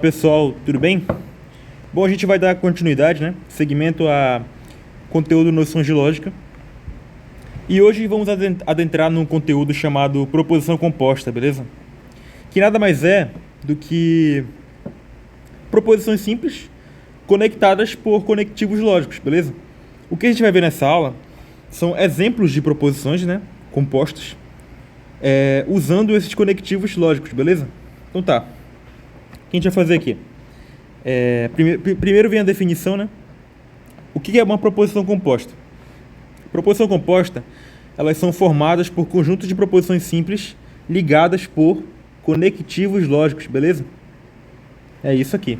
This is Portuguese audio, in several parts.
Pessoal, tudo bem? Bom, a gente vai dar continuidade, né? Segmento a conteúdo noções de lógica. E hoje vamos adentrar num conteúdo chamado proposição composta, beleza? Que nada mais é do que proposições simples conectadas por conectivos lógicos, beleza? O que a gente vai ver nessa aula são exemplos de proposições, né? Compostas, usando esses conectivos lógicos, beleza? Então tá. O que a gente vai fazer aqui? Primeiro vem a definição, né? O que é uma proposição composta? Proposição composta, elas são formadas por conjuntos de proposições simples ligadas por conectivos lógicos, beleza? É isso aqui.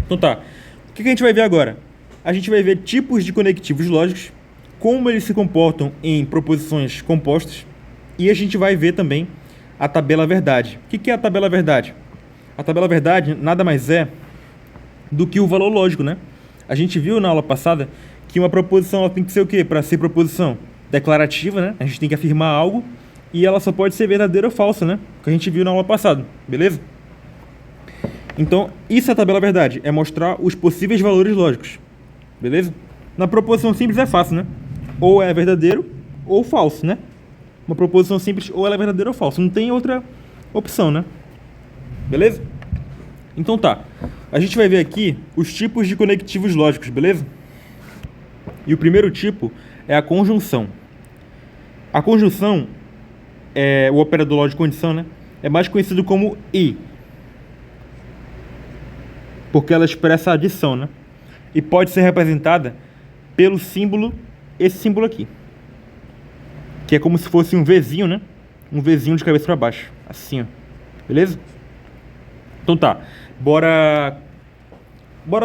Então tá. O que a gente vai ver agora? A gente vai ver tipos de conectivos lógicos, como eles se comportam em proposições compostas, e a gente vai ver também a tabela verdade. O que é a tabela verdade? A tabela verdade nada mais é do que o valor lógico, né? A gente viu na aula passada que uma proposição ela tem que ser o quê? Para ser proposição declarativa, né? A gente tem que afirmar algo e ela só pode ser verdadeira ou falsa, né? Que a gente viu na aula passada, beleza? Então, isso é a tabela verdade, é mostrar os possíveis valores lógicos, beleza? Na proposição simples é fácil, né? Ou é verdadeiro ou falso, né? Uma proposição simples ou ela é verdadeira ou falsa, não tem outra opção, né? Beleza? Então tá. A gente vai ver aqui os tipos de conectivos lógicos, beleza? E o primeiro tipo é a conjunção. A conjunção é o operador lógico de condição, né? É mais conhecido como e. Porque ela expressa a adição, né? E pode ser representada pelo símbolo, esse símbolo aqui. Que é como se fosse um Vzinho, né? Um Vzinho de cabeça para baixo. Assim, ó. Beleza? Então tá, bora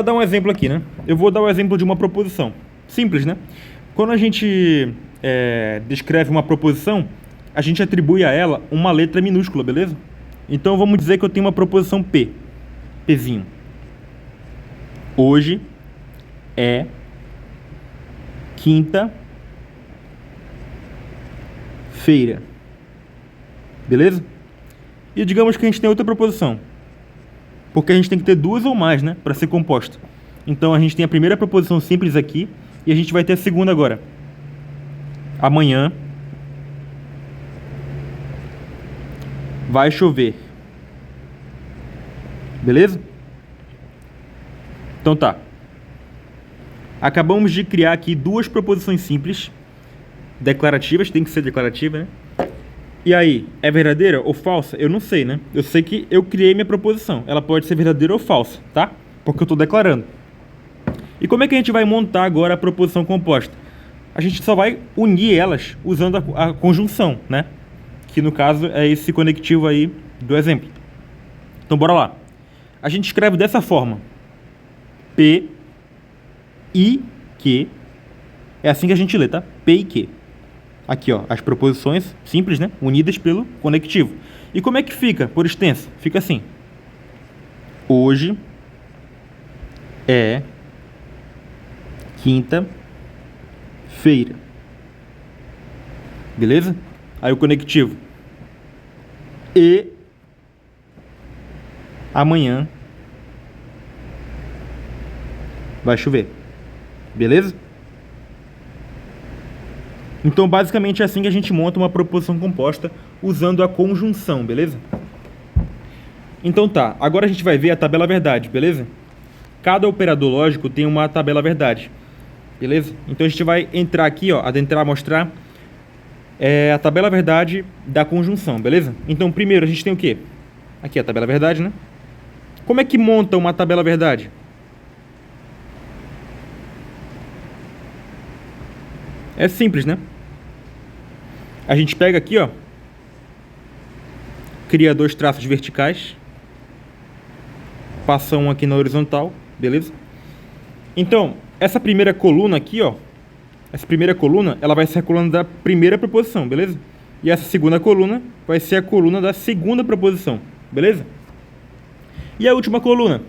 dar um exemplo aqui, né? Eu vou dar o exemplo de uma proposição. Simples, né? Quando a gente descreve uma proposição, a gente atribui a ela uma letra minúscula, beleza? Então vamos dizer que eu tenho uma proposição P. Pzinho. Hoje é quinta-feira. Beleza? E digamos que a gente tem outra proposição. Porque a gente tem que ter duas ou mais, né? Para ser composta. Então a gente tem a primeira proposição simples aqui. E a gente vai ter a segunda agora. Amanhã vai chover. Beleza? Então tá. Acabamos de criar aqui duas proposições simples. Declarativas, tem que ser declarativa, né? E aí, é verdadeira ou falsa? Eu não sei, né? Eu sei que eu criei minha proposição. Ela pode ser verdadeira ou falsa, tá? Porque eu estou declarando. E como é que a gente vai montar agora a proposição composta? A gente só vai unir elas usando a conjunção, né? Que no caso é esse conectivo aí do exemplo. Então bora lá. A gente escreve dessa forma. P, I, Q. É assim que a gente lê, tá? P e Q. Aqui, ó, as proposições simples, né? Unidas pelo conectivo. E como é que fica, por extenso? Fica assim. Hoje é quinta-feira. Beleza? Aí o conectivo. E amanhã vai chover. Beleza? Então, basicamente, é assim que a gente monta uma proposição composta usando a conjunção, beleza? Então tá, agora a gente vai ver a tabela verdade, beleza? Cada operador lógico tem uma tabela verdade, beleza? Então a gente vai entrar aqui, ó, adentrar, mostrar a tabela verdade da conjunção, beleza? Então, primeiro a gente tem o quê? Aqui a tabela verdade, né? Como é que monta uma tabela verdade? É simples, né? A gente pega aqui, ó, cria dois traços verticais, passa um aqui na horizontal, beleza? Então, essa primeira coluna aqui, ó, essa primeira coluna, ela vai ser a coluna da primeira proposição, beleza? E essa segunda coluna vai ser a coluna da segunda proposição, beleza? E a última coluna,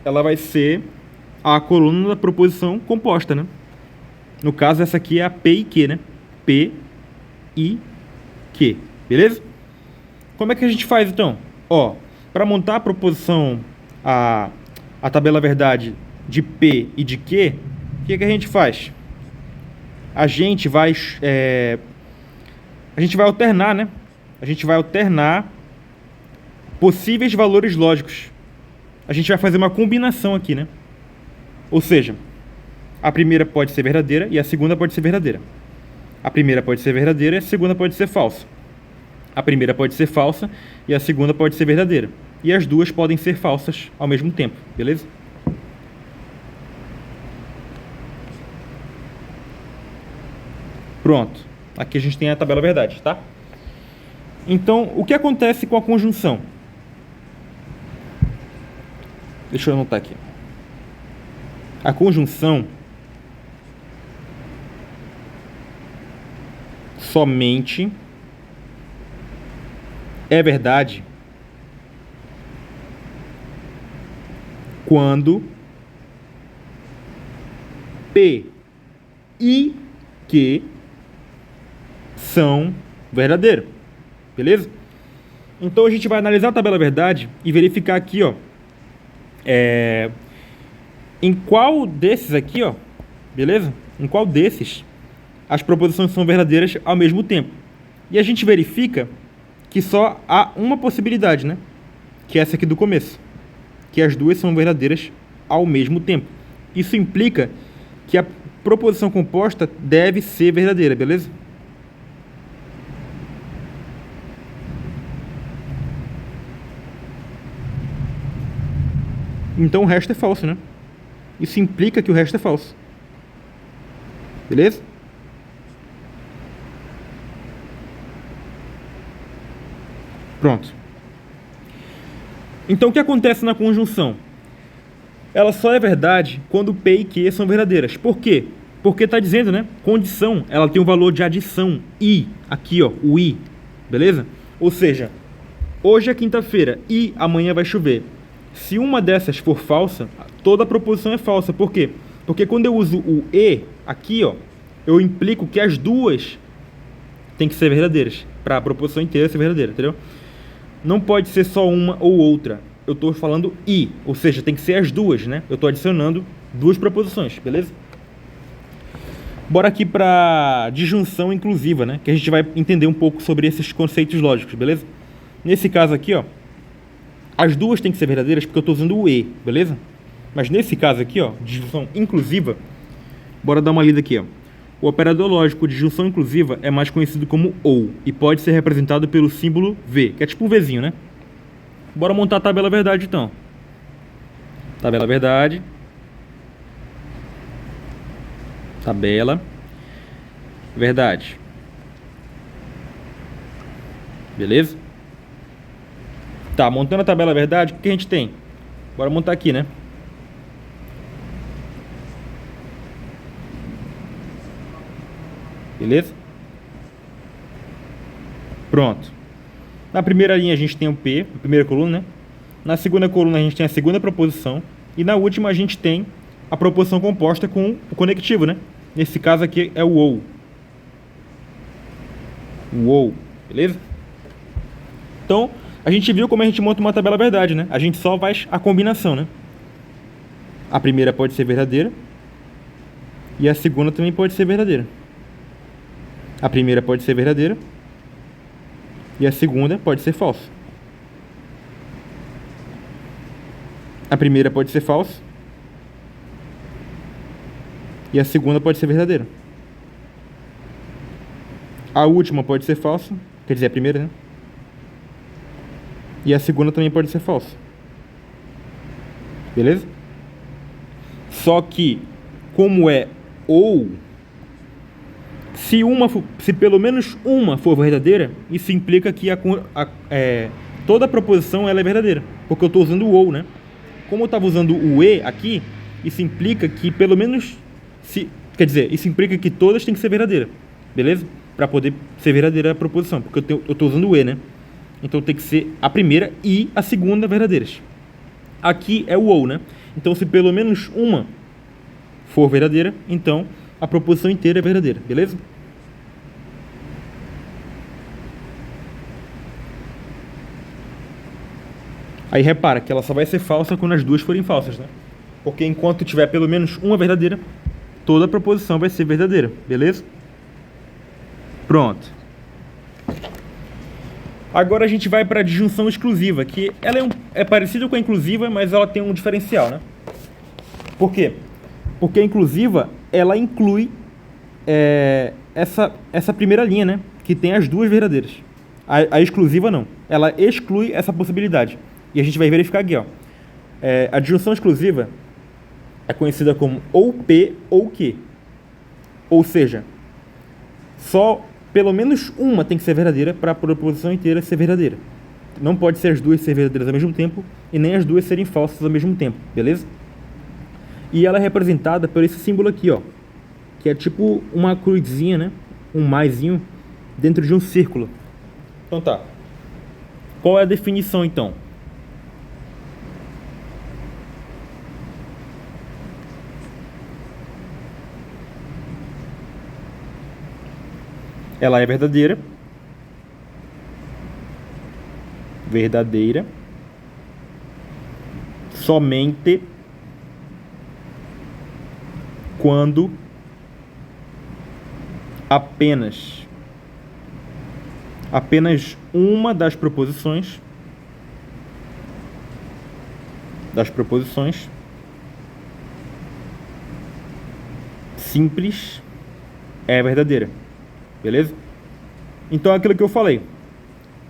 ela vai ser a coluna da proposição composta, né? No caso, essa aqui é a P e Q, né? P e Q, beleza? Como é que a gente faz, então? Ó, para montar a proposição a, a tabela verdade de P e de Q, o que a gente faz? A gente vai alternar, né? A gente vai alternar possíveis valores lógicos. A gente vai fazer uma combinação aqui, né? Ou seja, a primeira pode ser verdadeira e a segunda pode ser verdadeira. A primeira pode ser verdadeira e a segunda pode ser falsa. A primeira pode ser falsa e a segunda pode ser verdadeira. E as duas podem ser falsas ao mesmo tempo, beleza? Pronto. Aqui a gente tem a tabela verdade, tá? Então, o que acontece com a conjunção? Deixa eu anotar aqui. A conjunção somente é verdade quando P e Q são verdadeiros, beleza? Então a gente vai analisar a tabela verdade e verificar aqui, ó, em qual desses aqui, ó, beleza? Em qual desses as proposições são verdadeiras ao mesmo tempo. E a gente verifica que só há uma possibilidade, né? Que é essa aqui do começo, que as duas são verdadeiras ao mesmo tempo. Isso implica que a proposição composta deve ser verdadeira, beleza? Então o resto é falso, né? Isso implica que o resto é falso. Beleza? Pronto. Então o que acontece na conjunção? Ela só é verdade quando P e Q são verdadeiras. Por quê? Porque está dizendo, né? Condição, ela tem um valor de adição. I, aqui ó, o I. Beleza? Ou seja, hoje é quinta-feira e amanhã vai chover. Se uma dessas for falsa, toda a proposição é falsa. Por quê? Porque quando eu uso o E aqui, ó, eu implico que as duas têm que ser verdadeiras para a proposição inteira ser verdadeira, entendeu? Não pode ser só uma ou outra. Eu estou falando I, ou seja, tem que ser as duas, né? Eu estou adicionando duas proposições, beleza? Bora aqui para disjunção inclusiva, né? Que a gente vai entender um pouco sobre esses conceitos lógicos, beleza? Nesse caso aqui, ó, as duas têm que ser verdadeiras porque eu estou usando o E, beleza? Mas nesse caso aqui, ó, disjunção inclusiva, bora dar uma lida aqui, ó. O operador lógico de disjunção inclusiva é mais conhecido como OU e pode ser representado pelo símbolo V, que é tipo um Vzinho, né? Bora montar a tabela verdade então. Tabela verdade. Tabela verdade. Beleza? Tá, montando a tabela verdade, o que a gente tem? Bora montar aqui, né? Beleza? Pronto. Na primeira linha a gente tem o P, a primeira coluna, né? Na segunda coluna a gente tem a segunda proposição. E na última a gente tem a proposição composta com o conectivo, né? Nesse caso aqui é o OU. O OU, beleza? Então, a gente viu como a gente monta uma tabela verdade, né? A gente só faz a combinação, né? A primeira pode ser verdadeira. E a segunda também pode ser verdadeira. A primeira pode ser verdadeira. E a segunda pode ser falsa. A primeira pode ser falsa. E a segunda pode ser verdadeira. A última pode ser falsa. Quer dizer, a primeira, né? E a segunda também pode ser falsa. Beleza? Só que, como é ou, se pelo menos uma for verdadeira, isso implica que toda a proposição ela é verdadeira. Porque eu estou usando o ou, né? Como eu estava usando o e aqui, isso implica que pelo menos... Quer dizer, isso implica que todas têm que ser verdadeiras. Beleza? Para poder ser verdadeira a proposição. Porque eu estou usando o e, né? Então tem que ser a primeira e a segunda verdadeiras. Aqui é o ou, né? Então se pelo menos uma for verdadeira, então a proposição inteira é verdadeira, beleza? Aí repara que ela só vai ser falsa quando as duas forem falsas, né? Porque enquanto tiver pelo menos uma verdadeira, toda a proposição vai ser verdadeira, beleza? Pronto. Agora a gente vai para a disjunção exclusiva, que ela é parecida com a inclusiva, mas ela tem um diferencial, né? Por quê? Porque a inclusiva, ela inclui essa primeira linha, né? Que tem as duas verdadeiras. A exclusiva não. Ela exclui essa possibilidade. E a gente vai verificar aqui, ó. A disjunção exclusiva é conhecida como ou P ou Q. Ou seja, só pelo menos uma tem que ser verdadeira para a proposição inteira ser verdadeira. Não pode ser as duas ser verdadeiras ao mesmo tempo e nem as duas serem falsas ao mesmo tempo, beleza? E ela é representada por esse símbolo aqui, ó, que é tipo uma cruzinha, né? Um maisinho dentro de um círculo. Então tá. Qual é a definição então? Ela é verdadeira. Verdadeira. Somente quando apenas uma das proposições simples é verdadeira. Beleza? Então é aquilo que eu falei.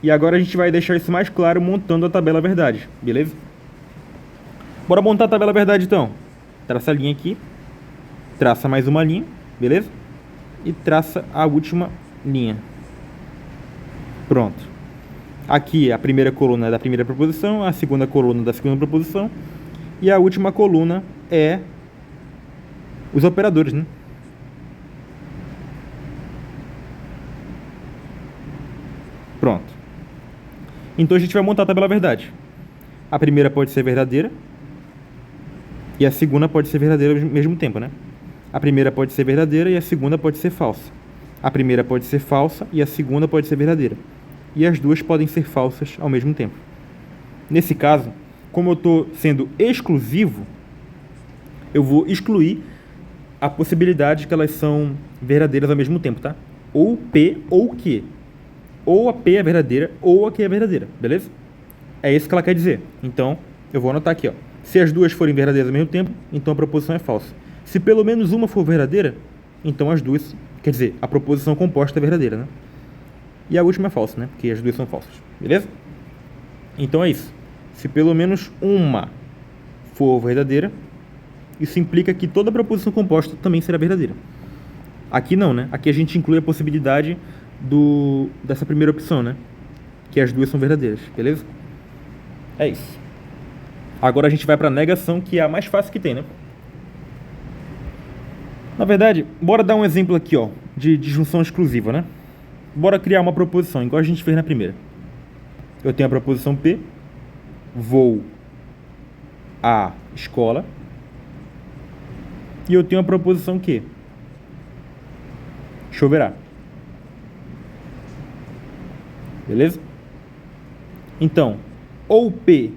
E agora a gente vai deixar isso mais claro montando a tabela verdade. Beleza? Bora montar a tabela verdade então. Traça a linha aqui. Traça mais uma linha. Beleza? E traça a última linha. Pronto. Aqui a primeira coluna é da primeira proposição. A segunda coluna da segunda proposição. E a última coluna é os operadores, né? Pronto. Então a gente vai montar a tabela verdade. A primeira pode ser verdadeira e a segunda pode ser verdadeira ao mesmo tempo, né? A primeira pode ser verdadeira e a segunda pode ser falsa. A primeira pode ser falsa e a segunda pode ser verdadeira. E as duas podem ser falsas ao mesmo tempo. Nesse caso, como eu estou sendo exclusivo, eu vou excluir a possibilidade que elas são verdadeiras ao mesmo tempo, tá? Ou P ou Q. Ou a P é verdadeira, ou a Q é verdadeira, beleza? É isso que ela quer dizer. Então, eu vou anotar aqui, ó. Se as duas forem verdadeiras ao mesmo tempo, então a proposição é falsa. Se pelo menos uma for verdadeira, então as duas... Quer dizer, a proposição composta é verdadeira, né? E a última é falsa, né? Porque as duas são falsas, beleza? Então é isso. Se pelo menos uma for verdadeira, isso implica que toda proposição composta também será verdadeira. Aqui não, né? Aqui a gente inclui a possibilidade dessa primeira opção, né? Que as duas são verdadeiras, beleza? É isso. Agora a gente vai para a negação, que é a mais fácil que tem, né? Na verdade, bora dar um exemplo aqui, ó, de disjunção exclusiva, né? Bora criar uma proposição, igual a gente fez na primeira. Eu tenho a proposição P, vou à escola, e eu tenho a proposição Q, choverá. Beleza? Então, ou P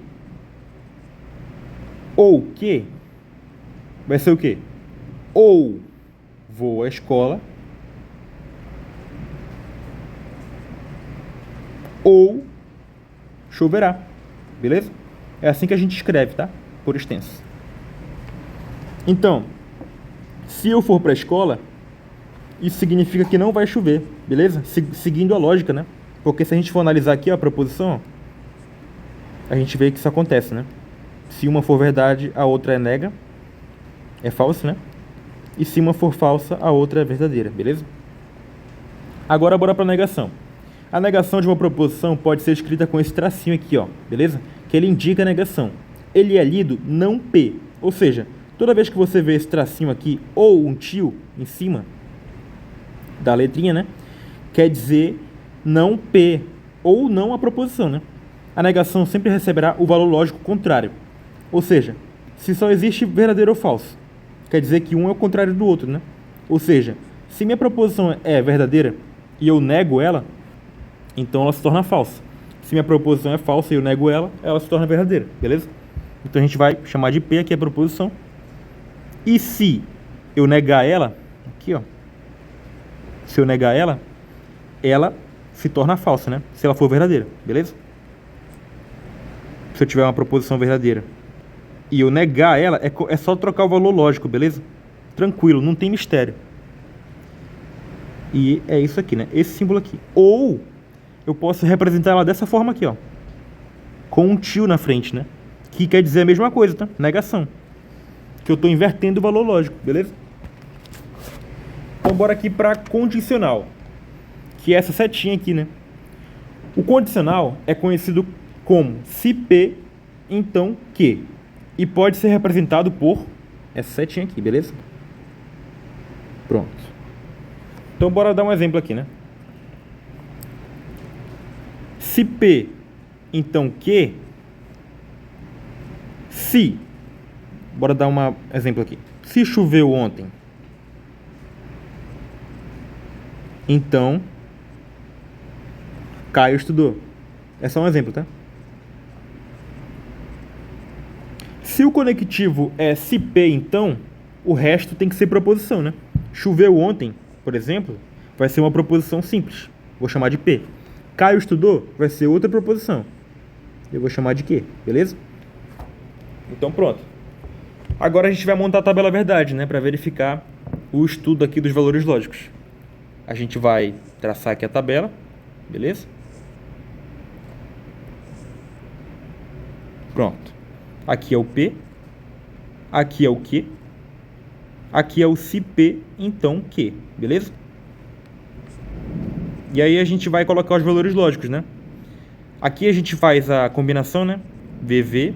ou Q vai ser o quê? Ou vou à escola ou choverá. Beleza? É assim que a gente escreve, tá? Por extenso. Então, se eu for para a escola, isso significa que não vai chover, beleza? Seguindo a lógica, né? Porque se a gente for analisar aqui, ó, a proposição, a gente vê que isso acontece, né? Se uma for verdade, a outra é nega, é falso, né? E se uma for falsa, a outra é verdadeira, beleza? Agora bora para a negação. A negação de uma proposição pode ser escrita com esse tracinho aqui, ó, beleza? Que ele indica a negação. Ele é lido não P, ou seja, toda vez que você vê esse tracinho aqui ou um tio em cima da letrinha, né? Quer dizer não P ou não a proposição, né? A negação sempre receberá o valor lógico contrário. Ou seja, se só existe verdadeiro ou falso, quer dizer que um é o contrário do outro, né? Ou seja, se minha proposição é verdadeira e eu nego ela, então ela se torna falsa. Se minha proposição é falsa e eu nego ela, ela se torna verdadeira, beleza? Então a gente vai chamar de P aqui a proposição. E se eu negar ela, aqui ó, se eu negar ela, ela se torna falsa, né? Se ela for verdadeira, beleza? Se eu tiver uma proposição verdadeira e eu negar ela, é só trocar o valor lógico, beleza? Tranquilo, não tem mistério. E é isso aqui, né? Esse símbolo aqui. Ou eu posso representar ela dessa forma aqui, ó, com um tio na frente, né? Que quer dizer a mesma coisa, tá? Negação. Que eu estou invertendo o valor lógico, beleza? Então bora aqui para condicional, que é essa setinha aqui, né? O condicional é conhecido como se P, então Q. E pode ser representado por essa setinha aqui, beleza? Pronto. Então bora dar um exemplo aqui, né? Se P, então Q, se, bora dar um exemplo aqui. Se choveu ontem, então Caio estudou. É só um exemplo, tá? Se o conectivo é se P, então, o resto tem que ser proposição, né? Choveu ontem, por exemplo, vai ser uma proposição simples. Vou chamar de P. Caio estudou, vai ser outra proposição. Eu vou chamar de Q, beleza? Então pronto. Agora a gente vai montar a tabela verdade, né? Para verificar o estudo aqui dos valores lógicos. A gente vai traçar aqui a tabela, beleza? Pronto. Aqui é o P, aqui é o Q, aqui é o se P, então Q, beleza? E aí a gente vai colocar os valores lógicos, né? Aqui a gente faz a combinação, né? VV,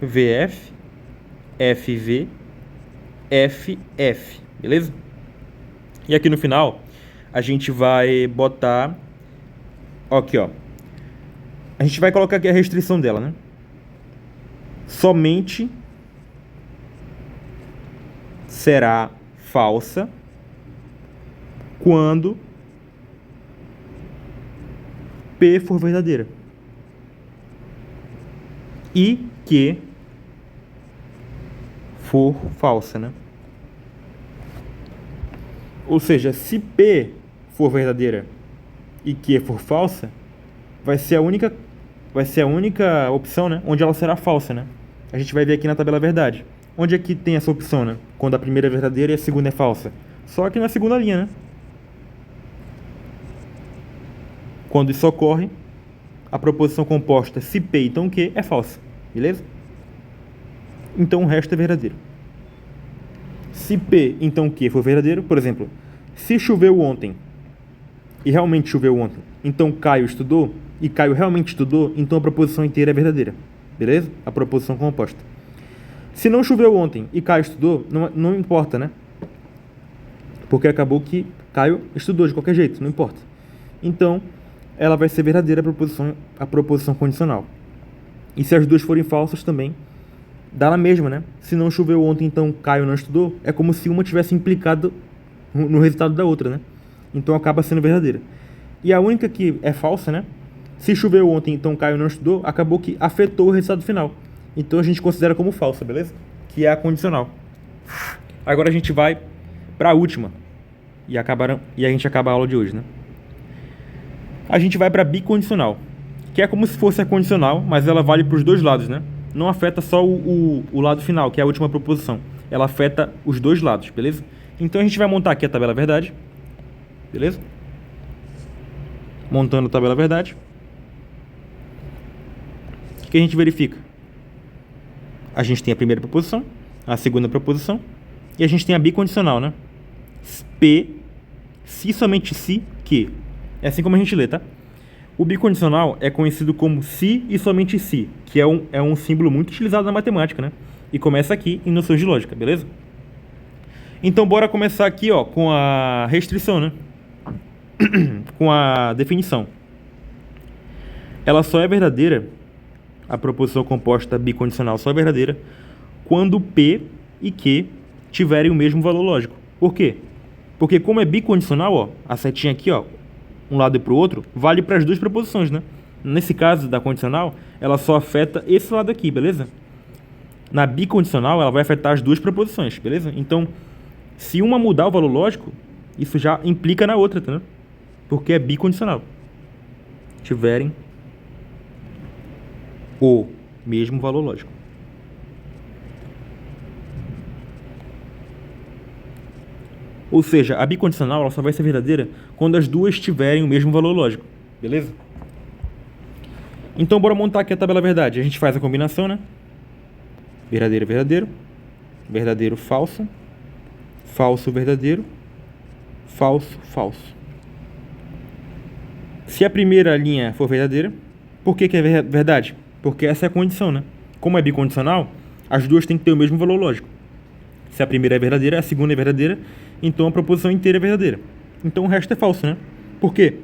VF, FV, FF, beleza? E aqui no final a gente vai botar aqui, ó. A gente vai colocar aqui a restrição dela, né? Somente será falsa quando P for verdadeira e Q for falsa, né? Ou seja, se P for verdadeira e Q for falsa, vai ser a única opção, né, onde ela será falsa, né? A gente vai ver aqui na tabela verdade. Onde é que tem essa opção, né? Quando a primeira é verdadeira e a segunda é falsa. Só aqui na segunda linha, né? Quando isso ocorre, a proposição composta se P, então Q é falsa, beleza? Então o resto é verdadeiro. Se P, então Q for verdadeiro, por exemplo, se choveu ontem e realmente choveu ontem, então Caio estudou e Caio realmente estudou, então a proposição inteira é verdadeira, beleza? A proposição composta. Se não choveu ontem e Caio estudou, não importa, né? Porque acabou que Caio estudou de qualquer jeito, não importa. Então, ela vai ser verdadeira a proposição condicional. E se as duas forem falsas também, dá na mesma, né? Se não choveu ontem, então Caio não estudou, é como se uma tivesse implicado no resultado da outra, né? Então acaba sendo verdadeira. E a única que é falsa, né? Se choveu ontem, então Caio não estudou, acabou que afetou o resultado final. Então a gente considera como falsa, beleza? Que é a condicional. Agora a gente vai para a última. E a gente acaba a aula de hoje, né? A gente vai para a bicondicional, que é como se fosse a condicional, mas ela vale para os dois lados, né? Não afeta só o lado final, que é a última proposição. Ela afeta os dois lados, beleza? Então a gente vai montar aqui a tabela verdade, beleza? Montando a tabela verdade. O que a gente verifica? A gente tem a primeira proposição, a segunda proposição, e a gente tem a bicondicional, né? P, se somente se, que. É assim como a gente lê, tá? O bicondicional é conhecido como se e somente se, que é um símbolo muito utilizado na matemática, né? E começa aqui em noções de lógica, beleza? Então bora começar aqui, ó, com a restrição, né? Com a definição. Ela só é verdadeira, a proposição composta bicondicional só é verdadeira quando P e Q tiverem o mesmo valor lógico. Por quê? Porque como é bicondicional, ó, a setinha aqui, ó, um lado e para o outro, vale para as duas proposições, né? Nesse caso da condicional, ela só afeta esse lado aqui, beleza? Na bicondicional, ela vai afetar as duas proposições, beleza? Então, se uma mudar o valor lógico, isso já implica na outra, tá? Porque é bicondicional. Tiverem o mesmo valor lógico. Ou seja, a bicondicional ela só vai ser verdadeira quando as duas tiverem o mesmo valor lógico, beleza? Então, bora montar aqui a tabela verdade. A gente faz a combinação, né? Verdadeiro, verdadeiro. Verdadeiro, falso. Falso, verdadeiro. Falso, falso. Se a primeira linha for verdadeira, por que é verdade? Porque essa é a condição, né? Como é bicondicional, as duas têm que ter o mesmo valor lógico. Se a primeira é verdadeira, a segunda é verdadeira, então a proposição inteira é verdadeira. Então o resto é falso, né? Por quê?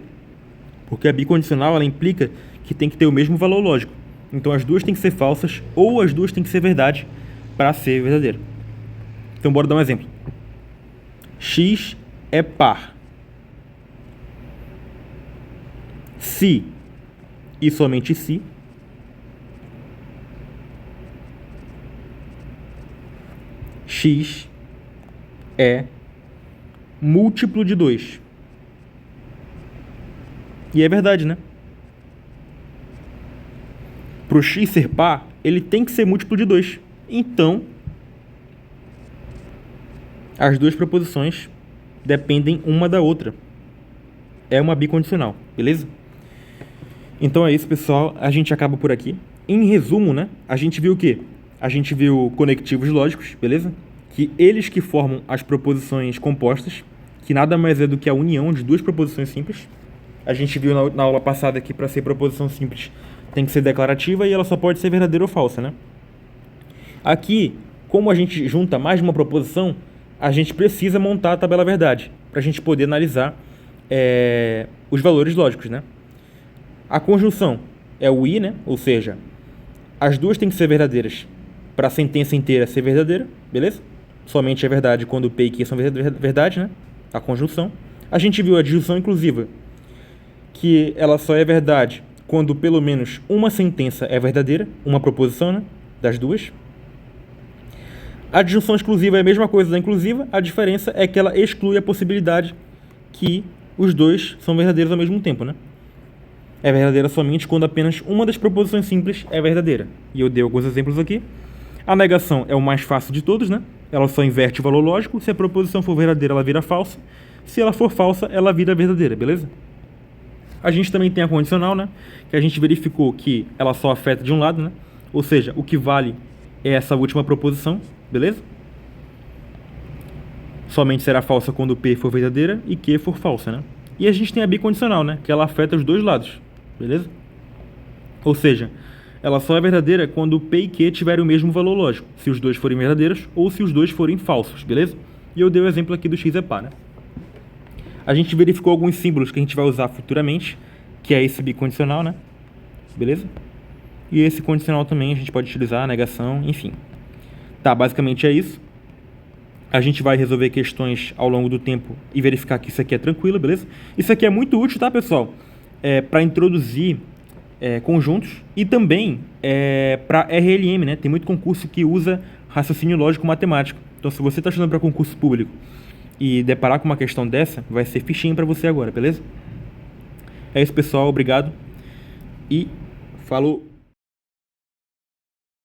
Porque a bicondicional ela implica que tem que ter o mesmo valor lógico. Então as duas têm que ser falsas ou as duas têm que ser verdade para ser verdadeira. Então bora dar um exemplo. X é par se e somente se X é múltiplo de 2. E é verdade, né? Para o X ser par, ele tem que ser múltiplo de 2. Então, as duas proposições dependem uma da outra. É uma bicondicional, beleza? Então é isso, pessoal. A gente acaba por aqui. Em resumo, né? A gente viu o quê? A gente viu conectivos lógicos, beleza? Que eles que formam as proposições compostas, que nada mais é do que a união de duas proposições simples. A gente viu na aula passada que para ser proposição simples tem que ser declarativa e ela só pode ser verdadeira ou falsa, né? Aqui, como a gente junta mais de uma proposição, a gente precisa montar a tabela verdade para a gente poder analisar os valores lógicos, né? A conjunção é o i, né? Ou seja, as duas têm que ser verdadeiras para a sentença inteira ser verdadeira, beleza? Somente é verdade quando o P e Q são verdade, né? A conjunção. A gente viu a disjunção inclusiva, que ela só é verdade quando pelo menos uma sentença é verdadeira, uma proposição, né? Das duas. A disjunção exclusiva é a mesma coisa da inclusiva, a diferença é que ela exclui a possibilidade que os dois são verdadeiros ao mesmo tempo, né? É verdadeira somente quando apenas uma das proposições simples é verdadeira. E eu dei alguns exemplos aqui. A negação é o mais fácil de todos, né? Ela só inverte o valor lógico. Se a proposição for verdadeira, ela vira falsa. Se ela for falsa, ela vira verdadeira, beleza? A gente também tem a condicional, né? Que a gente verificou que ela só afeta de um lado, né? Ou seja, o que vale é essa última proposição, beleza? Somente será falsa quando P for verdadeira e Q for falsa, né? E a gente tem a bicondicional, né? Que ela afeta os dois lados, beleza? Ou seja, ela só é verdadeira quando P e Q tiverem o mesmo valor lógico, se os dois forem verdadeiros ou se os dois forem falsos, beleza? E eu dei o exemplo aqui do X é par, né? A gente verificou alguns símbolos que a gente vai usar futuramente, que é esse bicondicional, né? Beleza? E esse condicional também a gente pode utilizar, negação, enfim. Tá, basicamente é isso. A gente vai resolver questões ao longo do tempo e verificar que isso aqui é tranquilo, beleza? Isso aqui é muito útil, tá, pessoal? Para introduzir conjuntos e também para RLM, né? Tem muito concurso que usa raciocínio lógico matemático. Então, se você está estudando para concurso público e deparar com uma questão dessa, vai ser fichinho para você agora, beleza? É isso, pessoal. Obrigado e falou!